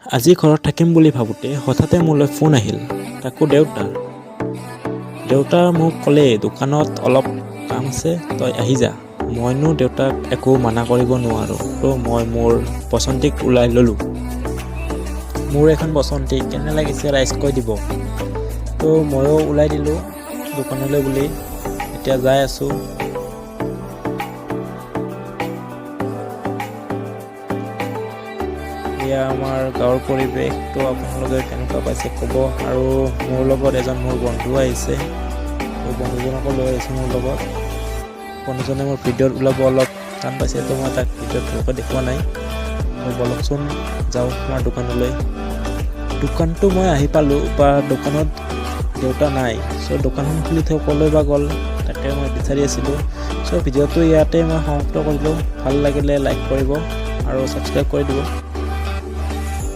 আজি ঘৰত থাকিম বুলি ভাবোঁতে হঠাতে মোলৈ ফোন আহিল, তাকো দেউতাৰ। দেউতা মোক ক'লে দোকানত অলপ কাম আছে, তই আহি যা। মইনো দেউতাক একো মানা কৰিব নোৱাৰোঁ, তো মই মোৰ বসন্তীক ওলাই ল'লোঁ। মোৰ এখন বসন্তী কেনে লাগিছে ৰাইজ কৈ দিব। তো ময়ো ওলাই দিলোঁ দোকানলৈ বুলি। এতিয়া যাই আছোঁ। এয়া আমাৰ গাঁৱৰ পৰিৱেশ। তো আপোনালোকে কেনেকুৱা পাইছে ক'ব। আৰু মোৰ লগত এজন মোৰ বন্ধু আহিছে, তো বন্ধুজনকো লৈ আহিছোঁ মোৰ লগত। বন্ধুজনে মোৰ ভিডিঅ'ত ওলাব অলপ টান পাইছে, তো মই তাক ভিডিঅ'ত ভালকৈ দেখুওৱা নাই। তো বলকচোন যাওঁ আমাৰ দোকানলৈ। দোকানটো মই আহি পালোঁ, বা দোকানত দেউতা নাই। চ' দোকানখন খুলি থৈ ক'লৈ বা গ'ল তাকে মই বিচাৰি আছিলোঁ। চ' ভিডিঅ'টো ইয়াতে মই সমাপ্ত কৰিলোঁ। ভাল লাগিলে লাইক কৰিব আৰু ছাবস্ক্ৰাইব কৰি দিব।